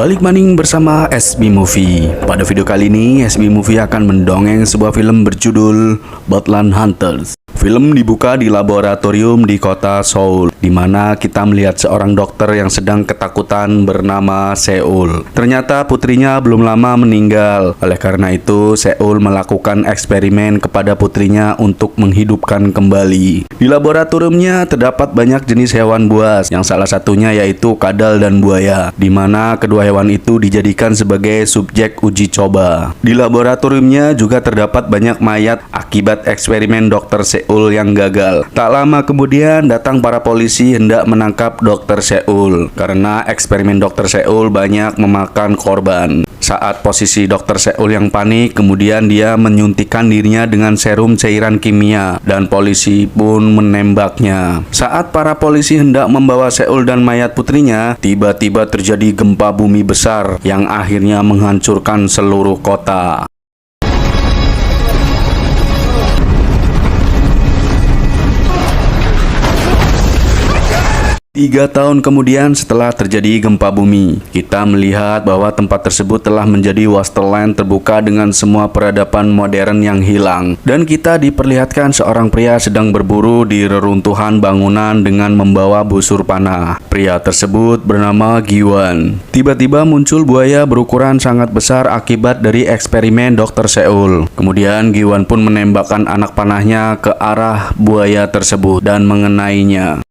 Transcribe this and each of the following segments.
Balik maning bersama SB Movie. Pada video kali ini, SB Movie akan mendongeng sebuah film berjudul Botland Hunters. Film dibuka di laboratorium di kota Seoul, di mana kita melihat seorang dokter yang sedang ketakutan bernama Seul. Ternyata putrinya belum lama meninggal. Oleh karena itu, Seul melakukan eksperimen kepada putrinya untuk menghidupkan kembali. Di laboratoriumnya terdapat banyak jenis hewan buas, yang salah satunya yaitu kadal dan buaya, di mana kedua hewan itu dijadikan sebagai subjek uji coba. Di laboratoriumnya juga terdapat banyak mayat akibat eksperimen dokter Seul yang gagal. Tak lama kemudian datang para polisi hendak menangkap dokter Seul karena eksperimen dokter Seul banyak memakan korban. Saat posisi dokter Seul yang panik, kemudian dia menyuntikkan dirinya dengan serum cairan kimia dan polisi pun menembaknya. Saat para polisi hendak membawa Seul dan mayat putrinya, tiba-tiba terjadi gempa bumi besar yang akhirnya menghancurkan seluruh kota. 3 tahun kemudian setelah terjadi gempa bumi, kita melihat bahwa tempat tersebut telah menjadi wasteland terbuka dengan semua peradaban modern yang hilang. Dan kita diperlihatkan seorang pria sedang berburu di reruntuhan bangunan dengan membawa busur panah. Pria tersebut bernama Giwan. Tiba-tiba muncul buaya berukuran sangat besar akibat dari eksperimen dokter Seul. Kemudian Giwan pun menembakkan anak panahnya ke arah buaya tersebut dan mengenainya.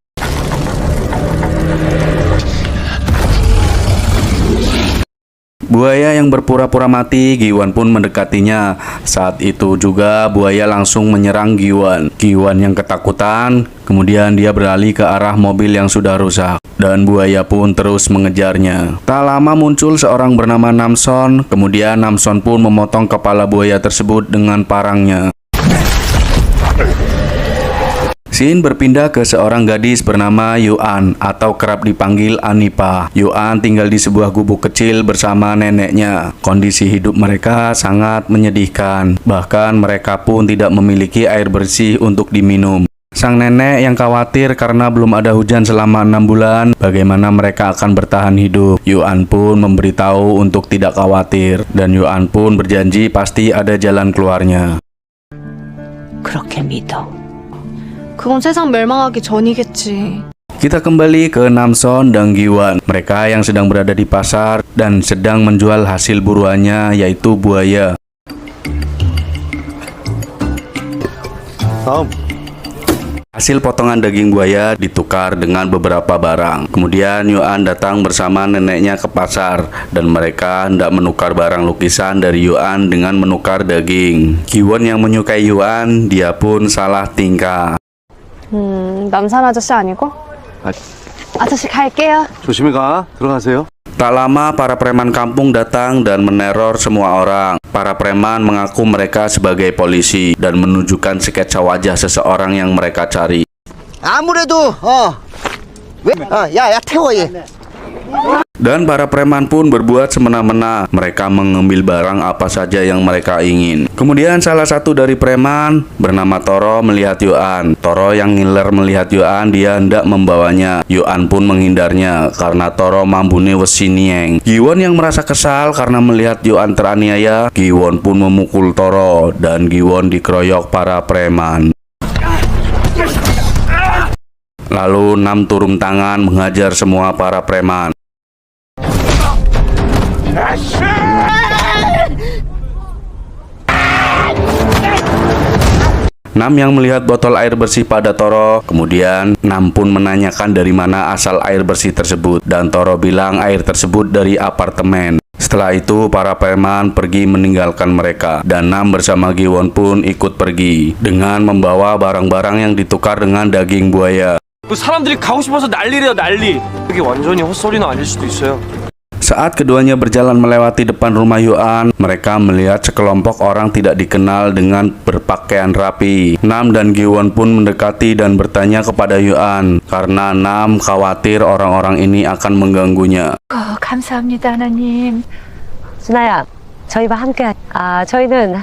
Buaya yang berpura-pura mati, Giwan pun mendekatinya. Saat itu juga buaya langsung menyerang Giwan. Giwan yang ketakutan, kemudian dia beralih ke arah mobil yang sudah rusak. Dan buaya pun terus mengejarnya. Tak lama muncul seorang bernama Namson, kemudian Namson pun memotong kepala buaya tersebut dengan parangnya. Scene berpindah ke seorang gadis bernama Yuan atau kerap dipanggil Anipa. Yuan tinggal di sebuah gubuk kecil bersama neneknya. Kondisi hidup mereka sangat menyedihkan. Bahkan mereka pun tidak memiliki air bersih untuk diminum. Sang nenek yang khawatir karena belum ada hujan selama 6 bulan, bagaimana mereka akan bertahan hidup. Yuan pun memberitahu untuk tidak khawatir, dan Yuan pun berjanji pasti ada jalan keluarnya. 그렇게 믿어. 그건 세상 멸망하기 전이겠지. Kita kembali ke Namson dan Giwan. Mereka yang sedang berada di pasar dan sedang menjual hasil buruannya, yaitu buaya. Hasil potongan daging buaya ditukar dengan beberapa barang. Kemudian Yuan datang bersama neneknya ke pasar dan mereka hendak menukar barang lukisan dari Yuan dengan menukar daging. Giwan yang menyukai Yuan, dia pun salah tingkah. 남산 아저씨 아니고? 아저씨 갈게요. 조심히 가. 들어가세요. Tak lama para preman kampung datang dan meneror semua orang. Para preman mengaku mereka sebagai polisi dan menunjukkan sketsa wajah seseorang yang mereka cari. 아무래도 야 태워 얘. Dan para preman pun berbuat semena-mena. Mereka mengambil barang apa saja yang mereka ingin. Kemudian salah satu dari preman bernama Toro melihat Yuan. Toro yang ngiler melihat Yuan, dia hendak membawanya. Yuan pun menghindarnya karena Toro mambune wesi nieng. Giwan yang merasa kesal karena melihat Yuan teraniaya, Giwan pun memukul Toro dan Giwan dikeroyok para preman. Lalu Nam turun tangan menghajar semua para preman. Nam yang melihat botol air bersih pada Toro, kemudian Nam pun menanyakan dari mana asal air bersih tersebut, dan Toro bilang air tersebut dari apartemen. Setelah itu para preman pergi meninggalkan mereka, dan Nam bersama Giwon pun ikut pergi dengan membawa barang-barang yang ditukar dengan daging buaya. 사람들이 가고 싶어서 난리래요, 난리. 이게 완전히 헛소리는 아닐 수도 있어요. Saat keduanya berjalan melewati depan rumah Yuan, mereka melihat sekelompok orang tidak dikenal dengan berpakaian rapi. Nam dan Giwon pun mendekati dan bertanya kepada Yuan karena Nam khawatir orang-orang ini akan mengganggunya. 감사합니다, 하나님. 준아야, 저희와 함께. 저희는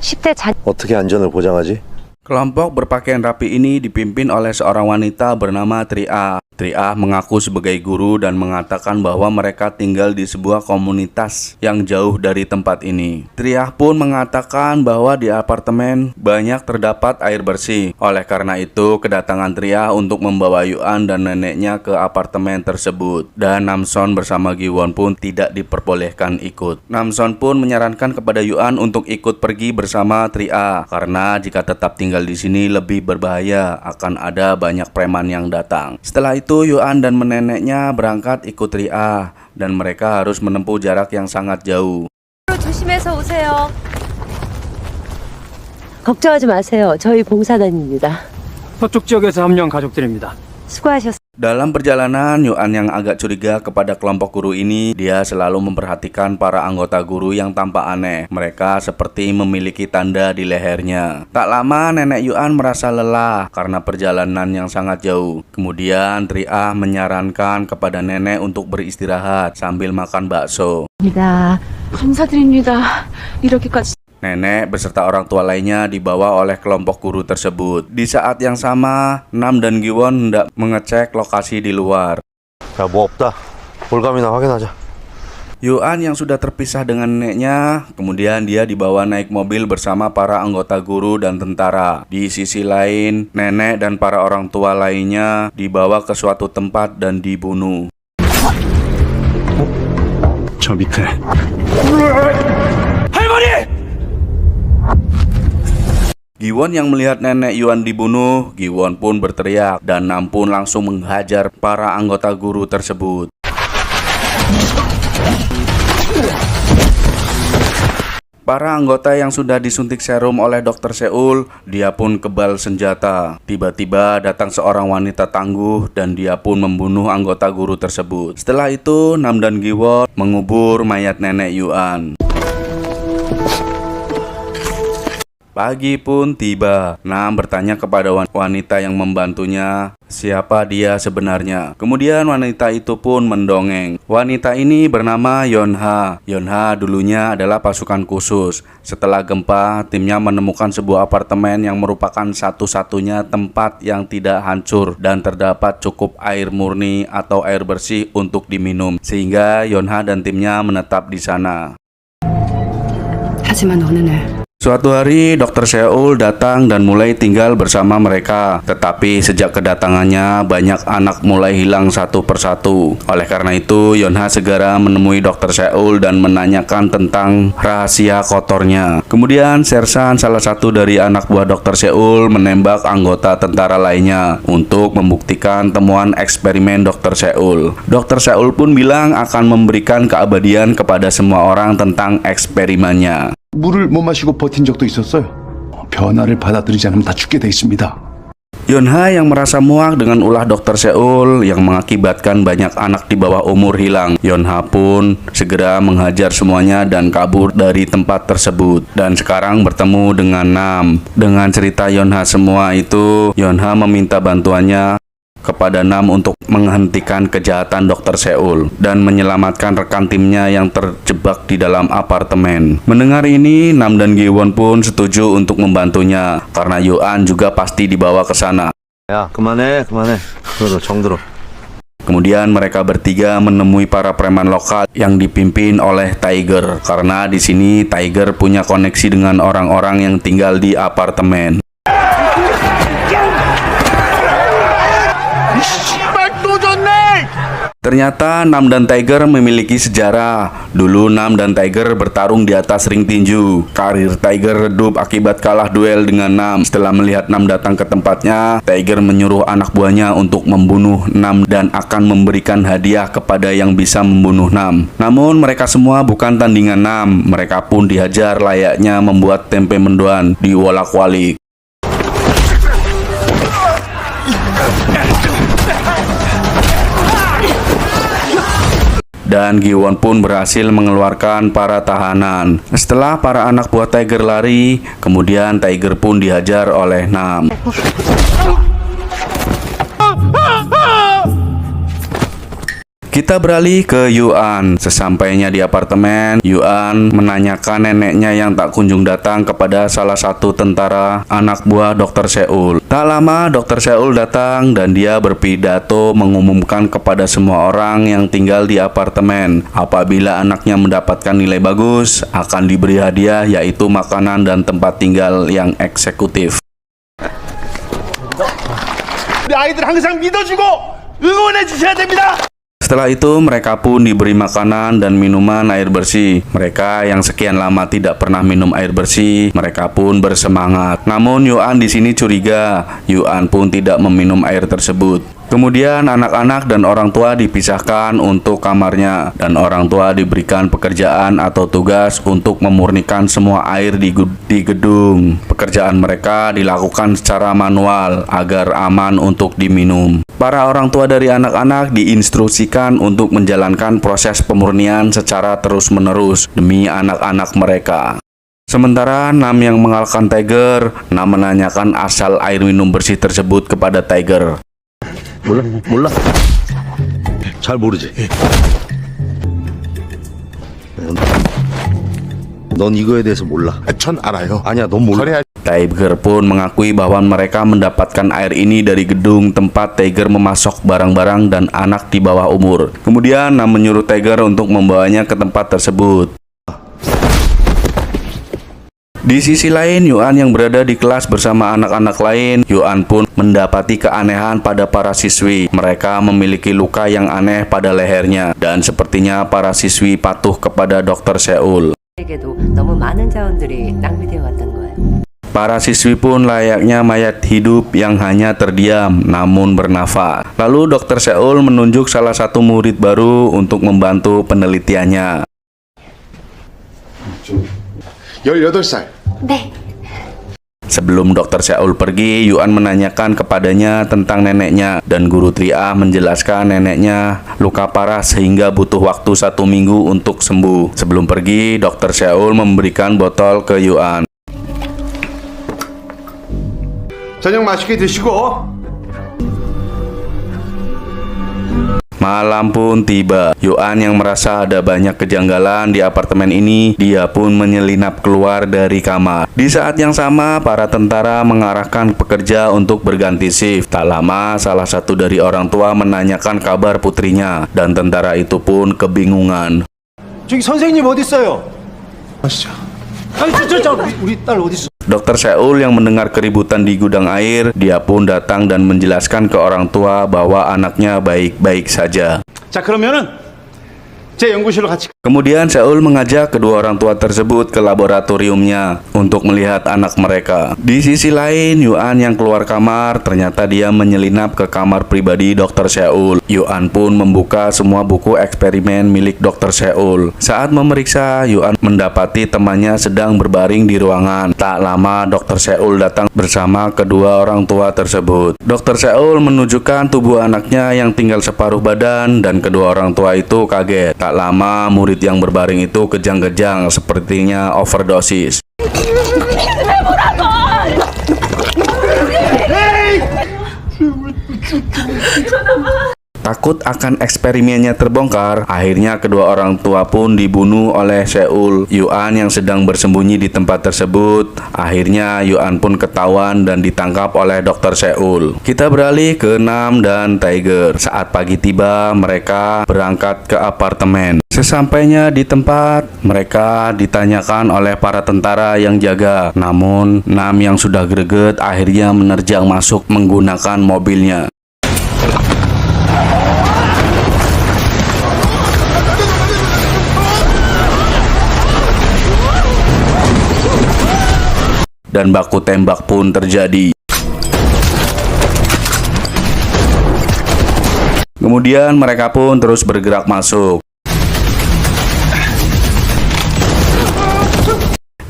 10대 어떻게 안전을 보장하지? Kelompok berpakaian rapi ini dipimpin oleh seorang wanita bernama Tria. Tri-ah mengaku sebagai guru dan mengatakan bahwa mereka tinggal di sebuah komunitas yang jauh dari tempat ini. Tri-ah pun mengatakan bahwa di apartemen banyak terdapat air bersih. Oleh karena itu, kedatangan Tri-ah untuk membawa Yuan dan neneknya ke apartemen tersebut. Dan Namson bersama Gi-won pun tidak diperbolehkan ikut. Namson pun menyarankan kepada Yuan untuk ikut pergi bersama Tri-ah karena jika tetap tinggal di sini lebih berbahaya, akan ada banyak preman yang datang. Setelah itu Yuan dan neneknya berangkat ikut Tri-ah dan mereka harus menempuh jarak yang sangat jauh. 조심해서 오세요. 걱정하지 마세요. 저희 봉사단입니다. 서쪽 지역에서 합류한 가족들입니다. 수고하셨습니다. Dalam perjalanan, Yuan yang agak curiga kepada kelompok guru ini, dia selalu memperhatikan para anggota guru yang tampak aneh. Mereka seperti memiliki tanda di lehernya. Tak lama, nenek Yuan merasa lelah karena perjalanan yang sangat jauh. Kemudian, Tri-ah menyarankan kepada nenek untuk beristirahat sambil makan bakso. 감사드립니다. 이렇게까지. Nenek beserta orang tua lainnya dibawa oleh kelompok guru tersebut. Di saat yang sama, Nam dan Gi-won hendak mengecek lokasi di luar. 야, 뭐 없다. 올감이나 확인하자. Yuan yang sudah terpisah dengan neneknya, kemudian dia dibawa naik mobil bersama para anggota guru dan tentara. Di sisi lain, nenek dan para orang tua lainnya dibawa ke suatu tempat dan dibunuh. 저 밑에 Gi-won yang melihat nenek Yuan dibunuh, Gi-won pun berteriak dan Nam pun langsung menghajar para anggota guru tersebut. Para anggota yang sudah disuntik serum oleh Dr. Seul, dia pun kebal senjata. Tiba-tiba datang seorang wanita tangguh dan dia pun membunuh anggota guru tersebut. Setelah itu, Nam dan Gi-won mengubur mayat nenek Yuan. Pagi pun tiba. Nam bertanya kepada wanita yang membantunya siapa dia sebenarnya. Kemudian wanita itu pun mendongeng. Wanita ini bernama Yonha. Yonha dulunya adalah pasukan khusus. Setelah gempa, timnya menemukan sebuah apartemen yang merupakan satu-satunya tempat yang tidak hancur dan terdapat cukup air murni atau air bersih untuk diminum. Sehingga Yonha dan timnya menetap di sana. 하지만 어느 날 Suatu hari, Dr. Seul datang dan mulai tinggal bersama mereka. Tetapi sejak kedatangannya, banyak anak mulai hilang satu persatu. Oleh karena itu, Yonha segera menemui Dr. Seul dan menanyakan tentang rahasia kotornya. Kemudian, Sersan, salah satu dari anak buah Dr. Seul, menembak anggota tentara lainnya untuk membuktikan temuan eksperimen Dr. Seul. Dr. Seul pun bilang akan memberikan keabadian kepada semua orang tentang eksperimennya. 물을 못 마시고 버틴 적도 있었어요. 변화를 받아들이지 않으면 다 죽게 돼 있습니다. Yonha yang merasa muak dengan ulah Dr. Seul yang mengakibatkan banyak anak di bawah umur hilang. Yonha pun segera menghajar semuanya dan kabur dari tempat tersebut. Dan sekarang bertemu dengan Nam. Dengan cerita Yonha semua itu, Yonha meminta bantuannya kepada Nam untuk menghentikan kejahatan Dr. Seul dan menyelamatkan rekan timnya yang terjebak di dalam apartemen. Mendengar ini, Nam dan Gi-won pun setuju untuk membantunya karena Yuan juga pasti dibawa ke sana. 야, 그만해. 정들어. Kemudian mereka bertiga menemui para preman lokal yang dipimpin oleh Tiger karena di sini Tiger punya koneksi dengan orang-orang yang tinggal di apartemen. Ternyata Nam dan Tiger memiliki sejarah. Dulu Nam dan Tiger bertarung di atas ring tinju. Karir Tiger redup akibat kalah duel dengan Nam. Setelah melihat Nam datang ke tempatnya, Tiger menyuruh anak buahnya untuk membunuh Nam dan akan memberikan hadiah kepada yang bisa membunuh Nam. Namun mereka semua bukan tandingan Nam. Mereka pun dihajar layaknya membuat tempe mendoan di wolak-walik. Dan Gi-won pun berhasil mengeluarkan para tahanan. Setelah para anak buah Tiger lari, kemudian Tiger pun dihajar oleh Nam. Kita beralih ke Yuan. Sesampainya di apartemen, Yuan menanyakan neneknya yang tak kunjung datang kepada salah satu tentara anak buah Dr. Seul. Tak lama Dr. Seul datang dan dia berpidato mengumumkan kepada semua orang yang tinggal di apartemen apabila anaknya mendapatkan nilai bagus akan diberi hadiah, yaitu makanan dan tempat tinggal yang eksekutif. 우리 아이들 항상 믿어주고 응원해 주셔야 됩니다. Setelah itu mereka pun diberi makanan dan minuman air bersih. Mereka yang sekian lama tidak pernah minum air bersih, mereka pun bersemangat. Namun Yuan di sini curiga. Yuan pun tidak meminum air tersebut. Kemudian anak-anak dan orang tua dipisahkan untuk kamarnya dan orang tua diberikan pekerjaan atau tugas untuk memurnikan semua air di gedung. Pekerjaan mereka dilakukan secara manual agar aman untuk diminum. Para orang tua dari anak-anak diinstruksikan untuk menjalankan proses pemurnian secara terus-menerus demi anak-anak mereka. Sementara Nam yang mengalahkan Tiger, Nam menanyakan asal air minum bersih tersebut kepada Tiger. 몰라? 잘 모르지. 넌 이거에 대해서 몰라. 전 알아요. 아니야, 넌 몰라. Tiger pun mengakui bahwa mereka mendapatkan air ini dari gedung tempat Tiger memasok barang-barang dan anak di bawah umur. Kemudian Nam menyuruh Tiger untuk membawanya ke tempat tersebut. Di sisi lain, Yuan yang berada di kelas bersama anak-anak lain, Yuan pun mendapati keanehan pada para siswi. Mereka memiliki luka yang aneh pada lehernya dan sepertinya para siswi patuh kepada Dr. Seul. 에게도 너무 많은 자원들이 낭비되어 왔던 거예요. Para siswi pun layaknya mayat hidup yang hanya terdiam namun bernafas. Lalu Dr. Seul menunjuk salah satu murid baru untuk membantu penelitiannya. 18살. 네. Sebelum Dr. Seul pergi, Yuan menanyakan kepadanya tentang neneknya dan guru Tria menjelaskan neneknya luka parah sehingga butuh waktu 1 minggu untuk sembuh. Sebelum pergi, Dr. Seul memberikan botol ke Yuan. 저녁 맛있게 드시고. Malam pun tiba. Yuan yang merasa ada banyak kejanggalan di apartemen ini, dia pun menyelinap keluar dari kamar. Di saat yang sama, para tentara mengarahkan pekerja untuk berganti shift. Tak lama, salah satu dari orang tua menanyakan kabar putrinya, dan tentara itu pun kebingungan. 저기 선생님 어디 있어요? 아시죠? 아니 저 우리 딸 어디 있어? Dr. Seul yang mendengar keributan di gudang air, dia pun datang dan menjelaskan ke orang tua bahwa anaknya baik-baik saja. 자 그러면은 제 연구실로 같이. Kemudian Seul mengajak kedua orang tua tersebut ke laboratoriumnya untuk melihat anak mereka. Di sisi lain, Yuan yang keluar kamar, ternyata dia menyelinap ke kamar pribadi Dr. Seul. Yuan pun membuka semua buku eksperimen milik Dr. Seul. Saat memeriksa, Yuan mendapati temannya sedang berbaring di ruangan. Tak lama, Dr. Seul datang bersama kedua orang tua tersebut. Dr. Seul menunjukkan tubuh anaknya yang tinggal separuh badan dan kedua orang tua itu kaget. Tak lama, murid yang berbaring itu kejang-kejang, sepertinya overdosis. Takut akan eksperimennya terbongkar, akhirnya kedua orang tua pun dibunuh oleh Seul. Yuan yang sedang bersembunyi di tempat tersebut, akhirnya Yuan pun ketahuan dan ditangkap oleh Dr. Seul. Kita beralih ke Nam dan Tiger. Saat pagi tiba, mereka berangkat ke apartemen. Sesampainya di tempat, mereka ditanyakan oleh para tentara yang jaga. Namun, Nam yang sudah greget akhirnya menerjang masuk menggunakan mobilnya. Dan baku tembak pun terjadi. Kemudian mereka pun terus bergerak masuk.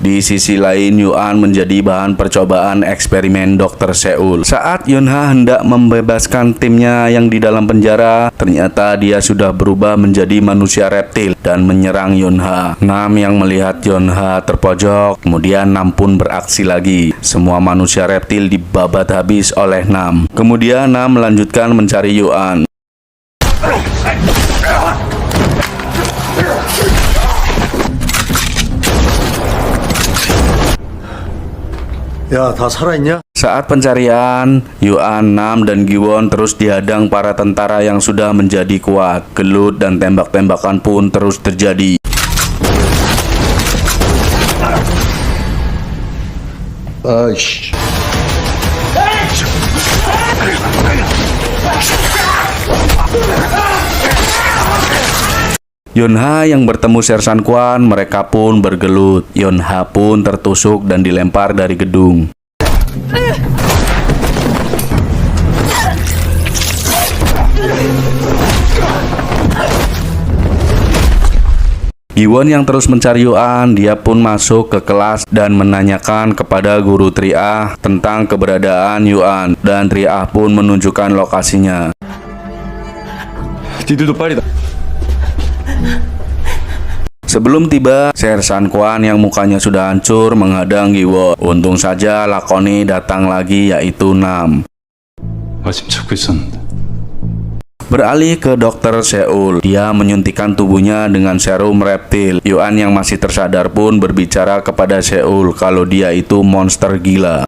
Di sisi lain, Yuan menjadi bahan percobaan eksperimen Dr. Seul. Saat Yunha hendak membebaskan timnya yang di dalam penjara, ternyata dia sudah berubah menjadi manusia reptil dan menyerang Yunha. Nam yang melihat Yunha terpojok, kemudian Nam pun beraksi lagi. Semua manusia reptil dibabat habis oleh Nam. Kemudian Nam melanjutkan mencari Yuan. 야, 다 살아있냐? Saat pencarian, Yuan, Nam, dan Giwon terus dihadang para tentara yang sudah menjadi kuat. Gelut dan tembak-tembakan pun terus terjadi. 아이씨. Yonha yang bertemu Sersan Kwan, mereka pun bergelut. Yonha pun tertusuk dan dilempar dari gedung. Giwon yang terus mencari Yuan, dia pun masuk ke kelas dan menanyakan kepada guru Tri-Ah tentang keberadaan Yuan, dan Tri-Ah pun menunjukkan lokasinya. 니들도 빨리 나. Sebelum tiba, Sersan Kwan yang mukanya sudah hancur menghadang Giwon. Untung saja lakoni datang lagi, yaitu Nam. 마침 찾고 있었는데. Beralih ke dokter Seul, dia menyuntikkan tubuhnya dengan serum reptil. Yuan yang masih tersadar pun berbicara kepada Seul kalau dia itu monster gila.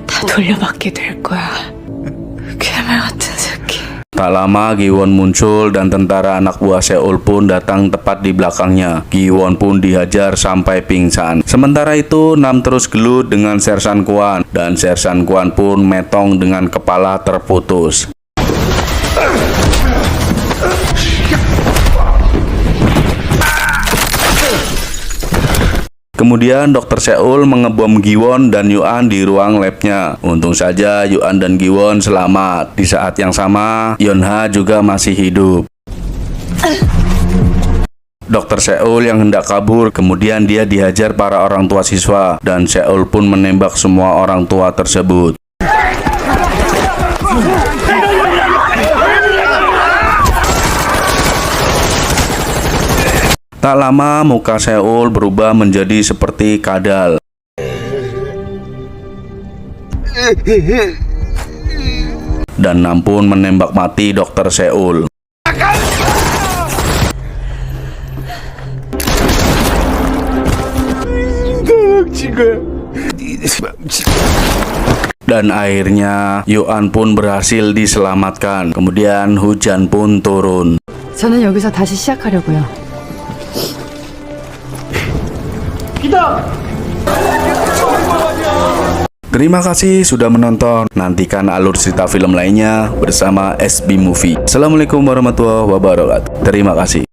다 돌려받게 될 거야. 괴물 같은 새끼. Tak lama Giwon muncul dan tentara anak buah Seul pun datang tepat di belakangnya. Giwon pun dihajar sampai pingsan. Sementara itu Nam terus gelut dengan Sersan Kwan, dan Sersan Kwan pun metong dengan kepala terputus. Kemudian dokter Seul mengebom Giwon dan Yuan di ruang labnya. Untung saja Yuan dan Giwon selamat. Di saat yang sama, Yonha juga masih hidup. Dokter Seul yang hendak kabur, kemudian dia dihajar para orang tua siswa, dan Seul pun menembak semua orang tua tersebut. Tak lama muka Seul berubah menjadi seperti kadal. Dan Nam pun menembak mati dokter Seul. Dan akhirnya Yuan pun berhasil diselamatkan. Kemudian hujan pun turun. 저는 여기서 다시 시작하려고요. Terima kasih sudah menonton. Nantikan alur cerita film lainnya bersama SB Movie. Assalamualaikum warahmatullahi wabarakatuh. Terima kasih.